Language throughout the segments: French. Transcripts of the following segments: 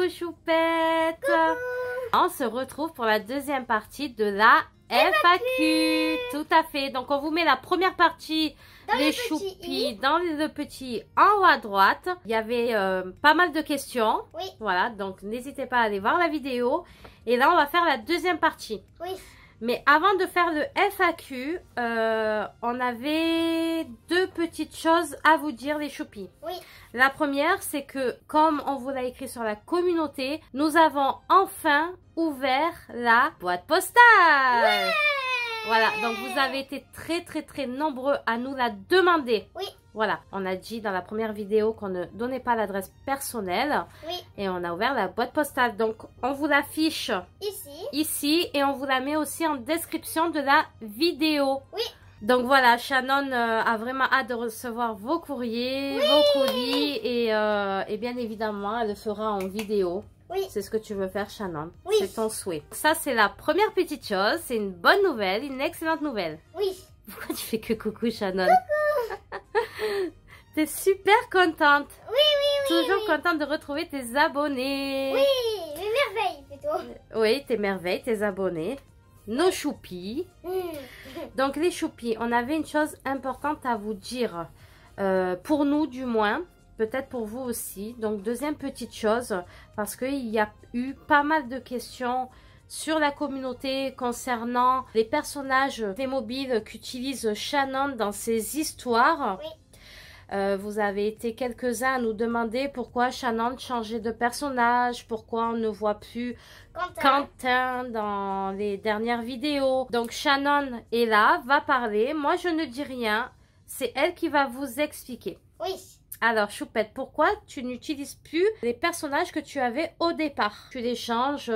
Coucou Choupette. Coucou. On se retrouve pour la deuxième partie de la FAQ. Tout à fait. Donc on vous met la première partie, les choupis dans le petit en haut à droite. Il y avait pas mal de questions. Oui. Voilà, donc n'hésitez pas à aller voir la vidéo. Et là on va faire la deuxième partie. Oui. Mais avant de faire le FAQ, on avait deux petites choses à vous dire, les choupis. Oui. La première, c'est que, comme on vous l'a écrit sur la communauté, nous avons enfin ouvert la boîte postale. Ouais. Voilà, donc vous avez été très nombreux à nous la demander. Oui. Voilà, on a dit dans la première vidéo qu'on ne donnait pas l'adresse personnelle. Oui. Et on a ouvert la boîte postale. Donc, on vous l'affiche ici et on vous la met aussi en description de la vidéo. Oui. Donc voilà, Shannon a vraiment hâte de recevoir vos courriers, vos colis et bien évidemment, elle le fera en vidéo. Oui. C'est ce que tu veux faire, Shannon. Oui. C'est ton souhait. Ça, c'est la première petite chose. C'est une bonne nouvelle, une excellente nouvelle. Oui. Pourquoi tu fais que coucou, Shannon? Coucou. T'es super contente. Oui. Toujours contente de retrouver tes abonnés. Oui, les merveilles plutôt. Oui, tes merveilles, tes abonnés. Nos choupis. Donc les choupis, on avait une chose importante à vous dire. Pour nous du moins, peut-être pour vous aussi. Donc deuxième petite chose, parce qu'il y a eu pas mal de questions sur la communauté concernant les personnages Playmobil qu'utilise Shannon dans ses histoires. Oui. Vous avez été quelques-uns à nous demander pourquoi Shannon changeait de personnage, pourquoi on ne voit plus Quentin dans les dernières vidéos. Donc Shannon est là, va parler. Moi, je ne dis rien. C'est elle qui va vous expliquer. Oui. Alors, Choupette, pourquoi tu n'utilises plus les personnages que tu avais au départ? Tu les changes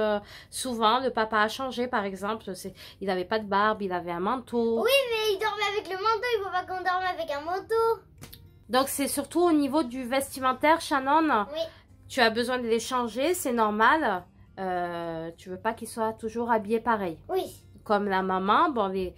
souvent. Le papa a changé, par exemple. Il n'avait pas de barbe, il avait un manteau. Oui, mais il dormait avec le manteau. Il ne faut pas qu'on dorme avec un manteau. Donc, c'est surtout au niveau du vestimentaire, Shannon. Oui. Tu as besoin de les changer, c'est normal. Tu veux pas qu'ils soient toujours habillés pareil. Oui. Comme la maman, bon, les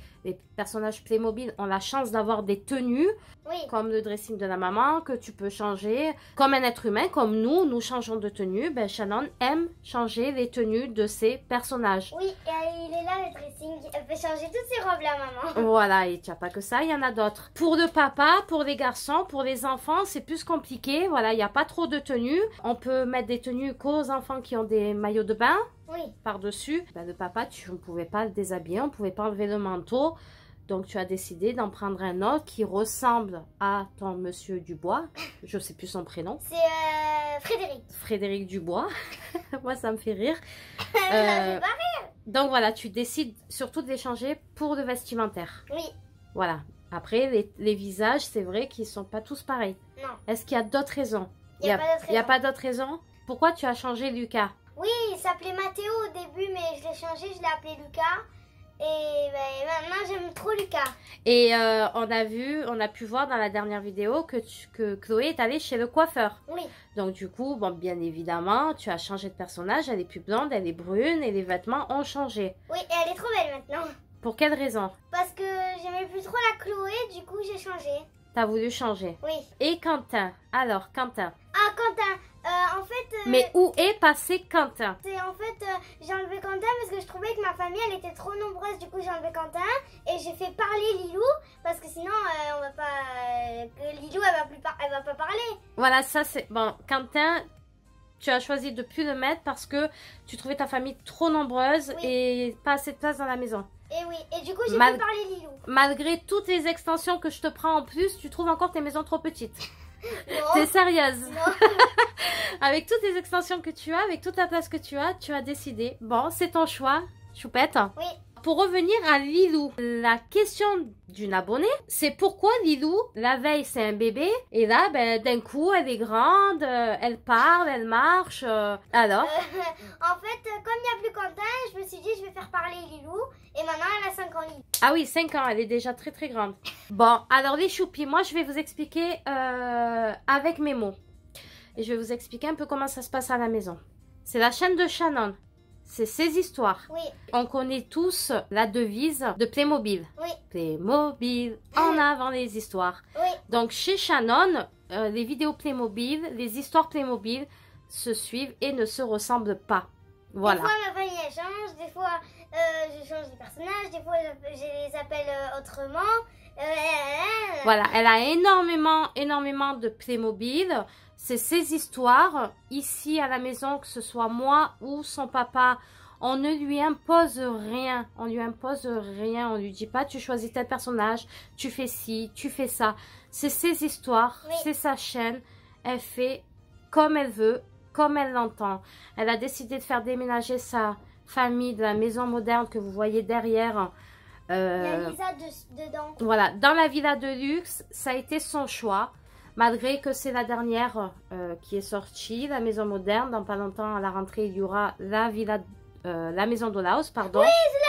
personnages Playmobil ont la chance d'avoir des tenues. Oui. Comme le dressing de la maman, que tu peux changer. Comme un être humain, comme nous changeons de tenue. Ben, Shannon aime changer les tenues de ses personnages. Oui, et il est là le dressing. Elle peut changer toutes ses robes, la maman. Voilà, et tu n'as pas que ça, il y en a d'autres. Pour le papa, pour les garçons, pour les enfants, c'est plus compliqué. Voilà, il n'y a pas trop de tenues. On peut mettre des tenues qu'aux enfants qui ont des maillots de bain. Oui. Par-dessus. Ben, le papa, tu ne pouvais pas le déshabiller, on ne pouvait pas enlever le manteau. Donc, tu as décidé d'en prendre un autre qui ressemble à ton monsieur Dubois. Je ne sais plus son prénom. C'est Frédéric. Frédéric Dubois. Moi, ça me fait rire. Ça fait pas rire. Donc, voilà, tu décides surtout de les changer pour le vestimentaire. Oui. Voilà. Après, les visages, c'est vrai qu'ils ne sont pas tous pareils. Non. Est-ce qu'il y a d'autres raisons? Il n'y a pas d'autres raisons. Il n'y a pas d'autres raisons? Pourquoi tu as changé Lucas? Oui, il s'appelait Mathéo au début, mais je l'ai changé, je l'ai appelé Lucas. Et ben, maintenant, j'aime trop Lucas. Et on a pu voir dans la dernière vidéo que Chloé est allée chez le coiffeur. Oui. Donc du coup, bon, bien évidemment, tu as changé de personnage. Elle est plus blonde, elle est brune et les vêtements ont changé. Oui, et elle est trop belle maintenant. Pour quelle raison? Parce que j'aimais plus trop la Chloé, du coup j'ai changé. T'as voulu changer. Oui. Et Quentin? Alors, Quentin. Ah, Quentin, en fait... Mais où est passé Quentin? En fait, j'ai enlevé Quentin parce que je trouvais que ma famille, elle était trop nombreuse. Du coup, j'ai enlevé Quentin et j'ai fait parler Lilou. Parce que sinon, on va pas... Lilou, elle va pas parler. Voilà, ça c'est... Bon, Quentin, tu as choisi de plus le mettre parce que tu trouvais ta famille trop nombreuse et pas assez de place dans la maison. Et oui, et du coup, j'ai fait parler Lilou. Malgré toutes les extensions que je te prends en plus, tu trouves encore tes maisons trop petites. Non. T'es sérieuse? Non. Avec toutes les extensions que tu as, avec toute la place que tu as décidé. Bon, c'est ton choix, Choupette. Oui. Pour revenir à Lilou, la question d'une abonnée, c'est pourquoi Lilou, la veille c'est un bébé, et là, ben, d'un coup, elle est grande, elle parle, elle marche, alors En fait, comme il n'y a plus Quentin, je me suis dit, je vais faire parler Lilou, et maintenant elle a 5 ans, Lilou. Ah oui, 5 ans, elle est déjà très grande. Bon, alors les choupis, moi je vais vous expliquer avec mes mots. Et je vais vous expliquer un peu comment ça se passe à la maison. C'est la chaîne de Shannon. C'est ses histoires. Oui. On connaît tous la devise de Playmobil. Oui. Playmobil, en avant les histoires. Oui. Donc chez Shannon, les vidéos Playmobil, les histoires Playmobil se suivent et ne se ressemblent pas. Voilà. Des fois, ma famille, elle change. Des fois, je change les personnages. Des fois, je les appelle autrement. Voilà, elle a énormément de Playmobil. C'est ses histoires. Ici, à la maison, que ce soit moi ou son papa, on ne lui impose rien. On lui impose rien. On lui dit pas, tu choisis tel personnage, tu fais ci, tu fais ça. C'est ses histoires, oui. C'est sa chaîne. Elle fait comme elle veut, comme elle l'entend. Elle a décidé de faire déménager sa famille de la maison moderne que vous voyez derrière. Il y a Lisa dedans. Voilà, dans la villa de luxe, ça a été son choix. Malgré que c'est la dernière qui est sortie, la maison moderne. Dans pas longtemps, à la rentrée, il y aura la villa, la maison Dollhouse, pardon. Oui, je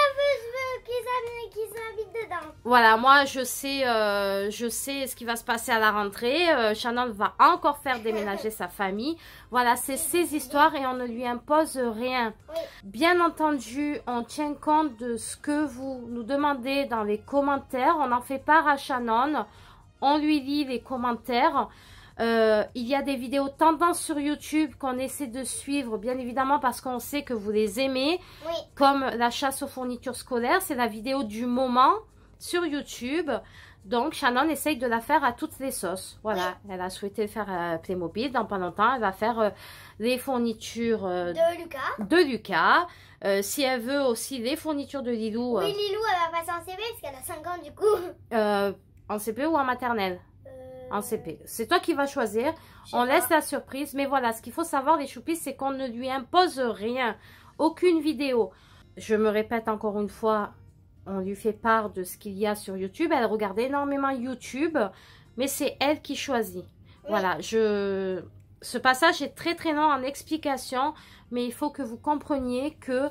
qu'ils habitent dedans. Voilà, moi je sais ce qui va se passer à la rentrée. Shannon va encore faire déménager sa famille. Voilà, c'est ses histoires et on ne lui impose rien. Oui. Bien entendu, on tient compte de ce que vous nous demandez dans les commentaires. On en fait part à Shannon. On lui lit les commentaires. Il y a des vidéos tendances sur YouTube qu'on essaie de suivre, bien évidemment, parce qu'on sait que vous les aimez. Oui. Comme la chasse aux fournitures scolaires, c'est la vidéo du moment sur YouTube. Donc, Shannon essaye de la faire à toutes les sauces. Voilà, oui. Elle a souhaité le faire à Playmobil. Dans pas longtemps, elle va faire les fournitures de Lucas. Si elle veut aussi les fournitures de Lilou. Oui, Lilou, elle va passer en CP parce qu'elle a 5 ans du coup. En CP ou en maternelle? En CP. C'est toi qui vas choisir. On laisse la surprise. Mais voilà, ce qu'il faut savoir, les choupies, c'est qu'on ne lui impose rien. Aucune vidéo. Je me répète encore une fois, on lui fait part de ce qu'il y a sur YouTube. Elle regarde énormément YouTube, mais c'est elle qui choisit. Oui. Voilà, ce passage est très très long en explication, mais il faut que vous compreniez que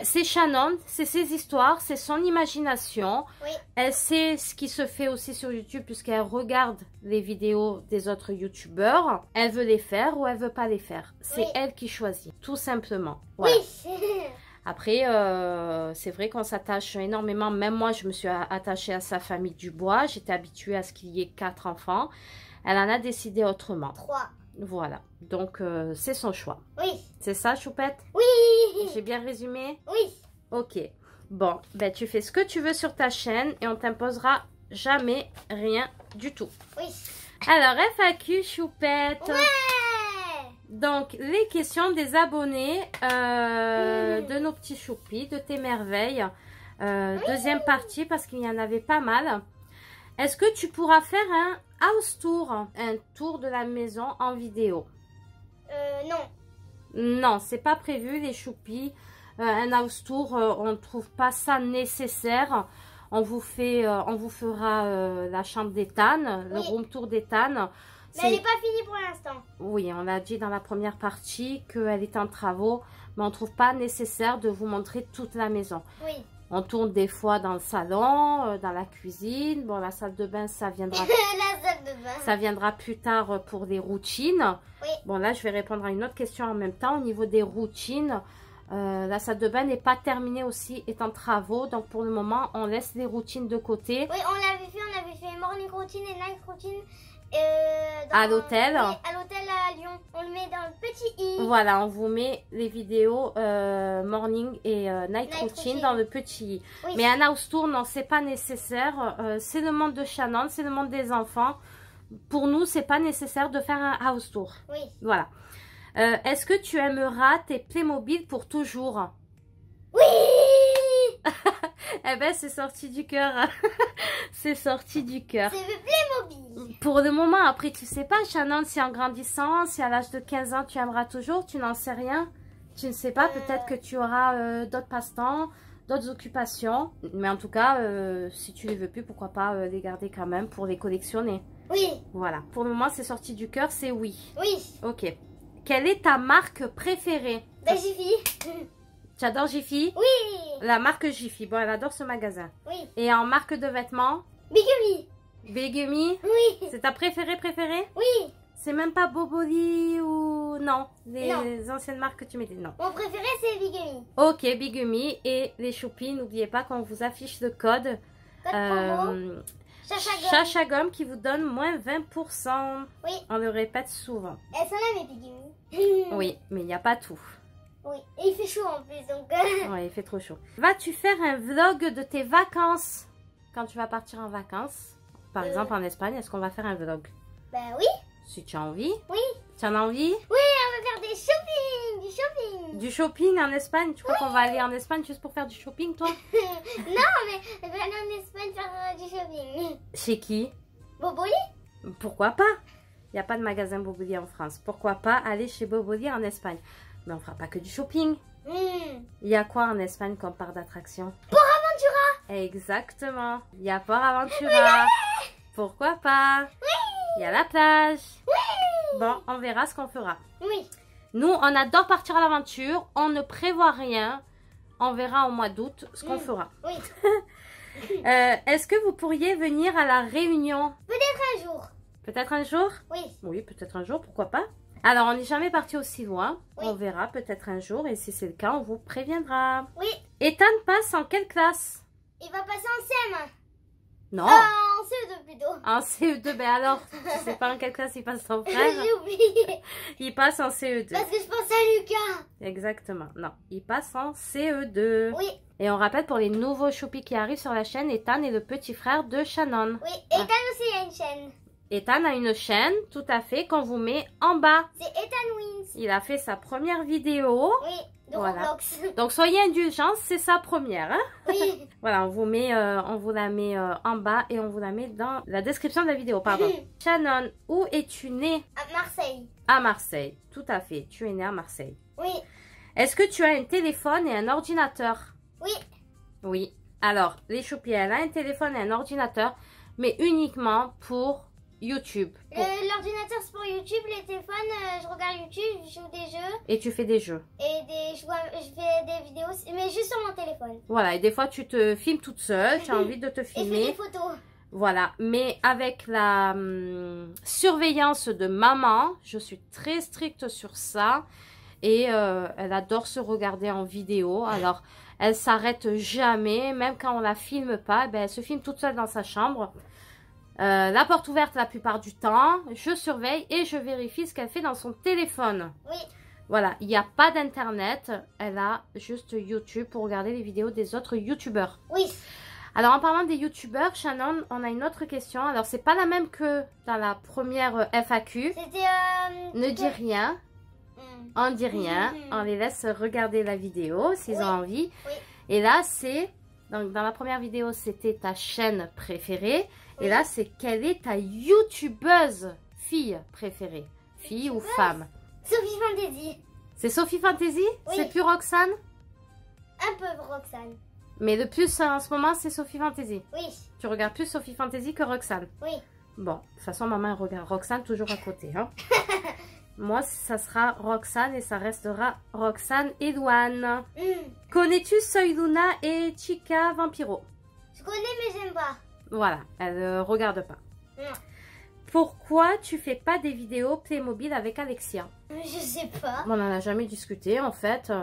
c'est Shannon, c'est ses histoires, c'est son imagination. Oui. Elle sait ce qui se fait aussi sur YouTube puisqu'elle regarde les vidéos des autres youtubeurs. Elle veut les faire ou elle veut pas les faire. C'est oui. Elle qui choisit, tout simplement. Voilà. Oui. Après, c'est vrai qu'on s'attache énormément. Même moi, je me suis attachée à sa famille Dubois. J'étais habituée à ce qu'il y ait 4 enfants. Elle en a décidé autrement. 3. Voilà, donc c'est son choix. Oui. C'est ça, Choupette? Oui. J'ai bien résumé? Oui. Ok. Bon, tu fais ce que tu veux sur ta chaîne et on t'imposera jamais rien du tout. Oui. Alors, FAQ, Choupette. Ouais. Donc, les questions des abonnés de nos petits choupis, de tes merveilles. Deuxième partie parce qu'il y en avait pas mal. Est-ce que tu pourras faire un house tour, un tour de la maison en vidéo? Non. Non, c'est pas prévu les choupis. Un house tour, on ne trouve pas ça nécessaire. On vous fera la chambre d'Ethan, oui. Le room tour d'Ethan. Mais elle n'est pas finie pour l'instant. Oui, on l'a dit dans la première partie qu'elle est en travaux, mais on ne trouve pas nécessaire de vous montrer toute la maison. Oui. On tourne des fois dans le salon, dans la cuisine. Bon, la salle de bain, ça viendra. La salle de bain. Ça viendra plus tard pour les routines. Oui. Bon, là, je vais répondre à une autre question en même temps. Au niveau des routines, la salle de bain n'est pas terminée aussi, est en travaux. Donc, pour le moment, on laisse les routines de côté. Oui, on avait fait morning routine et night routine. À l'hôtel. Oui, à l'hôtel à Lyon. On le met dans le petit i. Voilà, on vous met les vidéos morning et night routine dans le petit i. Oui. Mais un house tour, non, c'est pas nécessaire. C'est le monde de Shannon, c'est le monde des enfants. Pour nous, c'est pas nécessaire de faire un house tour. Oui. Voilà. Est-ce que tu aimeras tes Playmobil pour toujours? Oui. Eh ben, c'est sorti du cœur. C'est sorti du cœur. C'est le Playmobil. Pour le moment, après, tu sais pas, Shannon, si en grandissant, si à l'âge de 15 ans, tu aimeras toujours, tu n'en sais rien. Tu ne sais pas, peut-être que tu auras d'autres passe-temps, d'autres occupations. Mais en tout cas, si tu les veux plus, pourquoi pas les garder quand même pour les collectionner. Oui. Voilà. Pour le moment, c'est sorti du cœur, c'est oui. Oui. Ok. Quelle est ta marque préférée? Jiffy. Tu adores Jiffy? Oui. La marque Jiffy. Bon, elle adore ce magasin. Oui. Et en marque de vêtements? Bigumi. Bigumi? Oui. C'est ta préférée? Oui. C'est même pas Boboli ou... Non, les anciennes marques que tu mettais, non. Mon préféré, c'est Bigumi. Ok, Bigumi. Et les choupis, n'oubliez pas qu'on vous affiche le code. Chacha Gomme qui vous donne moins 20%. Oui. On le répète souvent. Elles sont là mes piggy. Oui, mais il n'y a pas tout. Oui, et il fait chaud en plus donc. Ouais, il fait trop chaud. Vas-tu faire un vlog de tes vacances quand tu vas partir en vacances? Par exemple en Espagne, est-ce qu'on va faire un vlog? Ben oui. Si tu as envie. Oui. Tu en as envie? Oui, on va faire des shopping, du shopping. Du shopping en Espagne? Tu crois qu'on va aller en Espagne juste pour faire du shopping, toi? Non, mais on va aller en Espagne faire du shopping. Chez qui? Boboli? Pourquoi pas? Il n'y a pas de magasin Boboli en France. Pourquoi pas aller chez Boboli en Espagne? Mais on fera pas que du shopping. Il y a quoi en Espagne comme parc d'attraction? Port Aventura. Exactement. Il y a Port Aventura. Pourquoi pas? Oui. Il y a la plage. Oui. Bon, on verra ce qu'on fera. Oui. Nous, on adore partir à l'aventure. On ne prévoit rien. On verra au mois d'août ce qu'on fera. Oui. Est-ce que vous pourriez venir à la Réunion? Peut-être un jour. Peut-être un jour? Oui. Oui, peut-être un jour, pourquoi pas? Alors, on n'est jamais parti aussi loin. Oui. On verra peut-être un jour. Et si c'est le cas, on vous préviendra. Oui. Ethan passe en quelle classe? Il va passer en CM1. Non. En CE2 plutôt. En CE2, ben alors, tu sais pas en quelle classe il passe ton frère? J'ai oublié. Il passe en CE2. Parce que je pense à Lucas. Exactement. Non, il passe en CE2. Oui. Et on rappelle pour les nouveaux choupies qui arrivent sur la chaîne, Ethan est le petit frère de Shannon. Oui. Et Ethan aussi a une chaîne. Ethan a une chaîne, tout à fait, qu'on vous met en bas. C'est Ethan Wins. Il a fait sa première vidéo. Oui. De Voilà. Roblox. Donc soyez indulgents, c'est sa première. Hein? Oui. Voilà, on vous la met en bas et on vous la met dans la description de la vidéo. Pardon. Shannon, où es-tu née? À Marseille. À Marseille, tout à fait. Tu es née à Marseille. Oui. Est-ce que tu as un téléphone et un ordinateur? Oui. Oui. Alors, les choupies, elle a un téléphone et un ordinateur, mais uniquement pour YouTube. L'ordinateur c'est pour YouTube, les téléphones, je regarde YouTube, je joue des jeux Et tu fais des jeux. et je fais des vidéos, mais juste sur mon téléphone. Voilà, et des fois tu te filmes toute seule, tu as envie de te Et je fais filmer. des photos. Voilà, mais avec la surveillance de maman, je suis très stricte sur ça. Et elle adore se regarder en vidéo. Alors, elle s'arrête jamais, même quand on la filme pas, ben, elle se filme toute seule dans sa chambre. La porte ouverte la plupart du temps, je surveille et je vérifie ce qu'elle fait dans son téléphone. Oui. Voilà, il n'y a pas d'internet, elle a juste YouTube pour regarder les vidéos des autres youtubeurs. Oui. Alors en parlant des youtubeurs, Shannon, on a une autre question. Alors c'est pas la même que dans la première FAQ. C'était Ne dis rien, on dit rien, on les laisse regarder la vidéo s'ils ont envie. Oui. Et là c'est, donc dans la première vidéo c'était ta chaîne préférée. Et là, c'est quelle est ta youtubeuse fille préférée? Fille ou femme? Sophie Fantasy. C'est Sophie Fantasy? Oui. C'est plus Roxane? Un peu Roxane. Mais le plus en ce moment, c'est Sophie Fantasy. Oui. Tu regardes plus Sophie Fantasy que Roxane? Oui. Bon, de toute façon, maman elle regarde Roxane toujours à côté. Hein? Moi, ça sera Roxane et ça restera Roxane et Douane. Connais-tu Soy Luna et Chica Vampiro? Je connais mais j'aime pas. Voilà, elle ne regarde pas. Non. Pourquoi tu fais pas des vidéos Playmobil avec Alexia? Je sais pas. On n'en a jamais discuté en fait.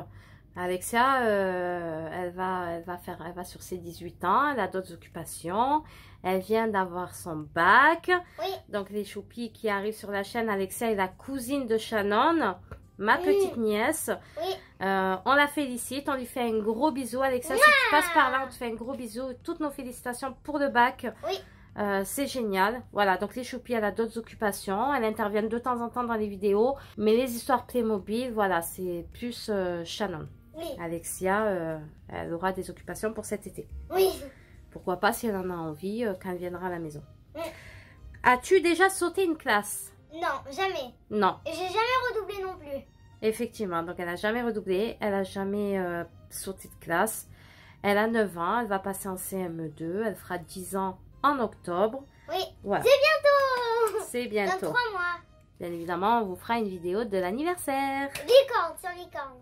Alexia, elle va sur ses 18 ans, elle a d'autres occupations. Elle vient d'avoir son bac. Oui. Donc les choupies qui arrivent sur la chaîne, Alexia est la cousine de Shannon, ma petite nièce. Oui. On la félicite, on lui fait un gros bisou. Alexia, si tu passes par là, on te fait un gros bisou. Toutes nos félicitations pour le bac. Oui. C'est génial. Voilà, donc les choupies, elle a d'autres occupations. Elle intervient de temps en temps dans les vidéos. Mais les histoires Playmobil, voilà, c'est plus Shannon. Oui. Alexia, elle aura des occupations pour cet été. Oui. Pourquoi pas si elle en a envie quand elle viendra à la maison. Oui. As-tu déjà sauté une classe? Non, jamais. Non. Et j'ai jamais redoublé non plus. Effectivement, donc elle n'a jamais redoublé. Elle n'a jamais sauté de classe. Elle a 9 ans, elle va passer en CM2. Elle fera 10 ans en octobre. Oui. Voilà. C'est bientôt. C'est bientôt. Dans 3 mois. Bien évidemment, on vous fera une vidéo de l'anniversaire. Licorne sur licorne.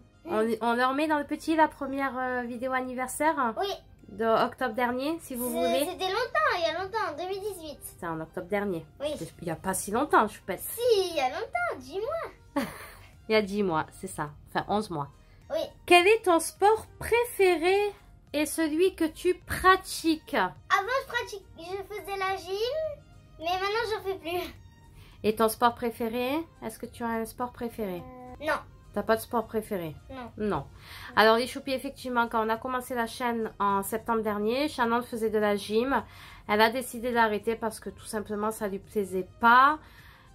On leur met dans le petit la première vidéo anniversaire Oui. de octobre dernier, si vous voulez. C'était longtemps, il y a longtemps, 2018. C'était en octobre dernier. Oui. Il n'y a pas si longtemps, je pète. Si, il y a longtemps, 10 mois. Il y a 10 mois, c'est ça. Enfin, 11 mois. Oui. Quel est ton sport préféré et celui que tu pratiques? Ah je faisais la gym, mais maintenant j'en fais plus. Et ton sport préféré? Est-ce que tu as un sport préféré? Non. T'as pas de sport préféré? Non. Non. Alors les choupis, effectivement, quand on a commencé la chaîne en septembre dernier, Shannon faisait de la gym. Elle a décidé d'arrêter parce que tout simplement ça lui plaisait pas.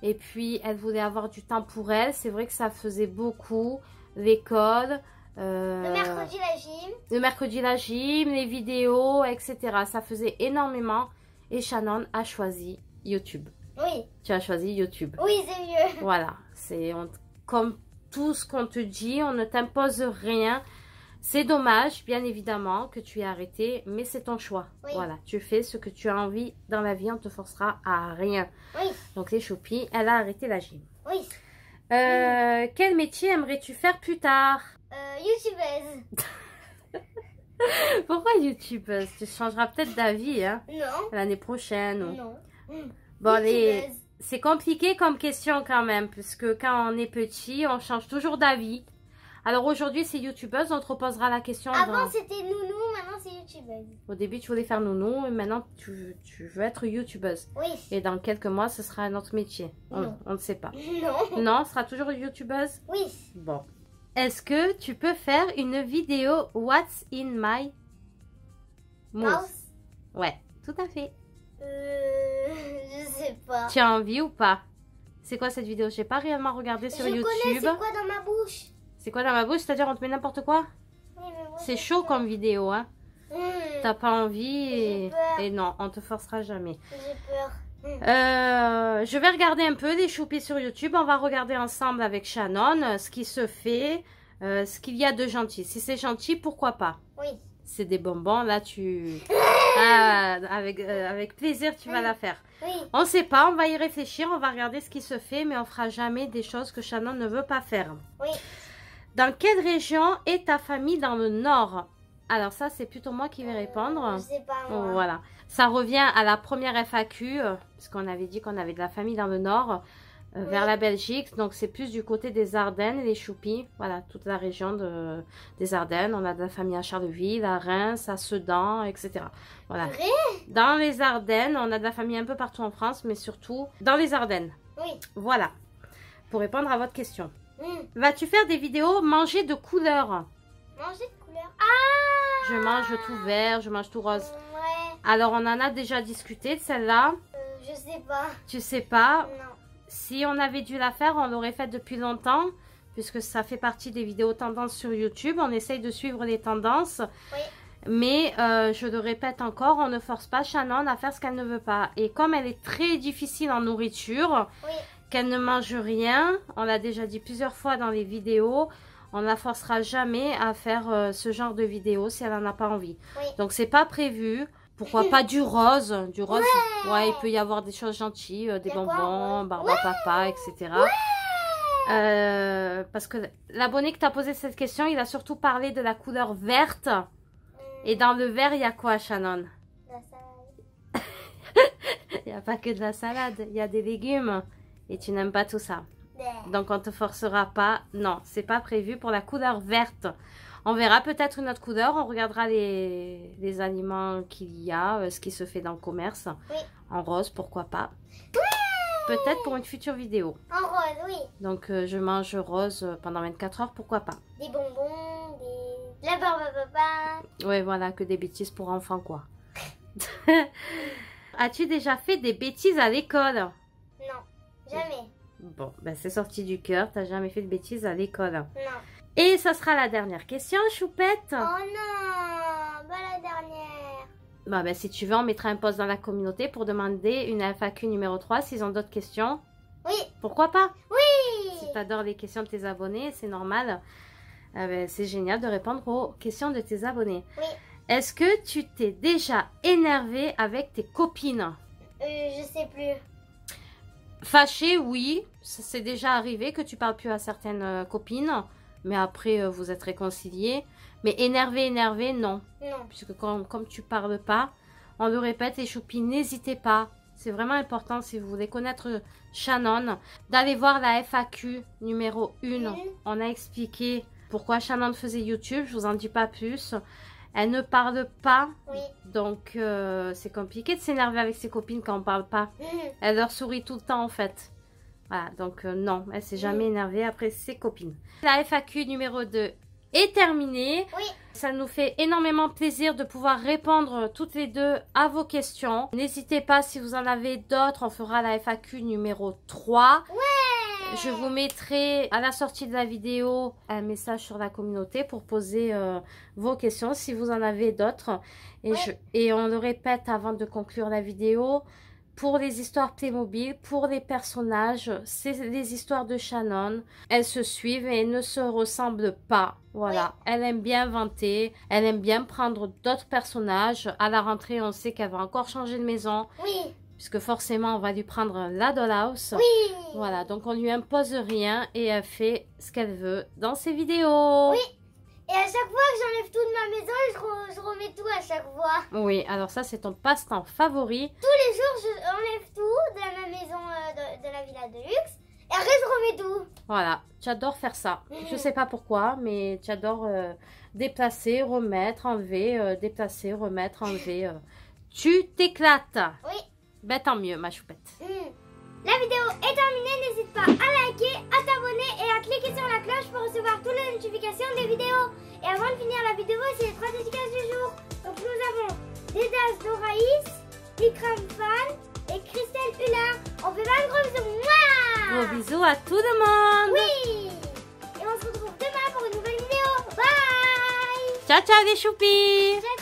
Et puis elle voulait avoir du temps pour elle. C'est vrai que ça faisait beaucoup. L'école. Le mercredi la gym. Le mercredi la gym, les vidéos, etc. Ça faisait énormément. Et Shannon a choisi YouTube. Oui. Tu as choisi YouTube. Oui, c'est mieux. Voilà. Comme tout ce qu'on te dit, on ne t'impose rien. C'est dommage, bien évidemment, que tu aies arrêté, mais c'est ton choix. Oui. Voilà, tu fais ce que tu as envie dans la vie, on ne te forcera à rien. Oui. Donc les choupis, elle a arrêté la gym. Oui. Quel métier aimerais-tu faire plus tard? YouTubeuse. Pourquoi YouTubeuse? Tu changeras peut-être d'avis, hein, Non. l'année prochaine. Ou... Non. Bon, YouTubeuse. c'est compliqué comme question quand même, puisque quand on est petit, on change toujours d'avis. Alors aujourd'hui, c'est youtubeuse, on te reposera la question. Avant, c'était nounou, maintenant c'est youtubeuse. Au début, tu voulais faire nounou, et maintenant, tu veux être youtubeuse. Oui. Et dans quelques mois, ce sera un autre métier. Non. On ne sait pas. Non. Non, ce sera toujours youtubeuse? Oui. Bon. Est-ce que tu peux faire une vidéo What's in my Mouse? Ouais, tout à fait. Je sais pas. Tu as envie ou pas? C'est quoi cette vidéo? J'ai pas réellement regardé sur YouTube. Je connais, c'est quoi dans ma bouche? C'est quoi dans ma bouche? C'est-à-dire on te met n'importe quoi? Oui, mais moi, C'est chaud comme vidéo, hein? T'as pas envie J'ai peur. et non, on te forcera jamais. J'ai peur. Je vais regarder un peu les choupis sur YouTube. On va regarder ensemble avec Shannon ce qui se fait, ce qu'il y a de gentil. Si c'est gentil, pourquoi pas? Oui. C'est des bonbons, là tu... Ah, avec plaisir, tu vas la faire. Oui. On sait pas, on va y réfléchir, on va regarder ce qui se fait, mais on fera jamais des choses que Shannon ne veut pas faire. Oui. Dans quelle région est ta famille dans le Nord? Alors ça, c'est plutôt moi qui vais répondre. Je sais pas moi. Voilà. Ça revient à la première FAQ, parce qu'on avait dit qu'on avait de la famille dans le Nord, vers la Belgique. Donc c'est plus du côté des Ardennes, les choupis. Voilà, toute la région des Ardennes. On a de la famille à Charleville, à Reims, à Sedan, etc. Voilà. Vrai? Dans les Ardennes, on a de la famille un peu partout en France, mais surtout dans les Ardennes. Oui. Voilà. Pour répondre à votre question. Vas-tu faire des vidéos manger de couleurs? Manger de couleur. Ah! Je mange tout vert, je mange tout rose. Ouais. Alors, on en a déjà discuté de celle-là. Je sais pas. Tu sais pas. Non. Si on avait dû la faire, on l'aurait faite depuis longtemps. Puisque ça fait partie des vidéos tendances sur YouTube. On essaye de suivre les tendances. Oui. Mais, je le répète encore, on ne force pas Shannon à faire ce qu'elle ne veut pas. Et comme elle est très difficile en nourriture, Oui. qu'elle ne mange rien, on l'a déjà dit plusieurs fois dans les vidéos, on ne la forcera jamais à faire ce genre de vidéo si elle n'en a pas envie. Oui. Donc c'est pas prévu. Pourquoi pas du rose? Du rose, ouais, il peut y avoir des choses gentilles, des bonbons, barbe à papa, etc. Parce que l'abonné qui t'a posé cette question, il a surtout parlé de la couleur verte. Et dans le vert, il y a quoi, Shannon? La salade. Il n'y a pas que de la salade, il y a des légumes. Et tu n'aimes pas tout ça. Donc on te forcera pas. Non, c'est pas prévu pour la couleur verte. On verra peut-être une autre couleur. On regardera les aliments qu'il y a, ce qui se fait dans le commerce. Oui. En rose, pourquoi pas. Peut-être pour une future vidéo. En rose, oui. Donc je mange rose pendant 24 heures, pourquoi pas. Des bonbons, de la barbe à papa. Ouais, voilà, que des bêtises pour enfants, quoi. As-tu déjà fait des bêtises à l'école? Non, jamais. Bon, ben c'est sorti du cœur. T'as jamais fait de bêtises à l'école? Non. Et ça sera la dernière question, Choupette. Oh non, pas la dernière. Bah, ben, si tu veux, on mettra un post dans la communauté pour demander une FAQ numéro 3 s'ils ont d'autres questions. Oui. Pourquoi pas? Oui. Si tu adores les questions de tes abonnés, c'est normal. Ben, c'est génial de répondre aux questions de tes abonnés. Oui. Est-ce que tu t'es déjà énervé avec tes copines? Je sais plus. Fâché, oui. C'est déjà arrivé que tu parles plus à certaines copines. Mais après, vous êtes réconciliés. Mais énervé, non. Non. Puisque comme tu parles pas, on le répète, les choupis, n'hésitez pas. C'est vraiment important si vous voulez connaître Shannon, d'aller voir la FAQ numéro 1. On a expliqué pourquoi Shannon faisait YouTube, je vous en dis pas plus. Elle ne parle pas. Oui. Donc, c'est compliqué de s'énerver avec ses copines quand on parle pas. Elle leur sourit tout le temps, en fait. Voilà, donc non, elle s'est jamais énervée après ses copines. La FAQ numéro 2 est terminée. Oui. Ça nous fait énormément plaisir de pouvoir répondre toutes les deux à vos questions. N'hésitez pas, si vous en avez d'autres, on fera la FAQ numéro 3. Ouais. Je vous mettrai à la sortie de la vidéo un message sur la communauté pour poser vos questions si vous en avez d'autres. Et on le répète avant de conclure la vidéo. Pour les histoires Playmobil, pour les personnages, c'est les histoires de Shannon. Elles se suivent et ne se ressemblent pas. Voilà, elle aime bien inventer, elle aime bien prendre d'autres personnages. À la rentrée, on sait qu'elle va encore changer de maison. Oui. Puisque forcément, on va lui prendre la dollhouse. Oui. Voilà, donc on lui impose rien et elle fait ce qu'elle veut dans ses vidéos. Oui. Et à chaque fois que j'enlève tout de ma maison, je remets tout à chaque fois. Oui, alors ça, c'est ton passe-temps favori. Tous les jours, j'enlève tout de ma maison de la villa de luxe. Et après, je remets tout. Voilà, tu adores faire ça. Je sais pas pourquoi, mais tu adores déplacer, remettre, enlever, déplacer, remettre, enlever. Tu t'éclates. Oui. Ben tant mieux, ma choupette. La vidéo est terminée. N'hésite pas à liker, à t'abonner et à cliquer sur la cloche pour recevoir toutes les notifications des vidéos. Et avant de finir la vidéo, c'est les 3 dédicaces du jour. Donc nous avons Dedas Doraïs, Ikram Fan et Christelle Hullard. On fait pas de gros bisous. Mouah. Gros bisous à tout le monde. Oui. Et on se retrouve demain pour une nouvelle vidéo. Bye. Ciao, ciao les choupis. Ciao.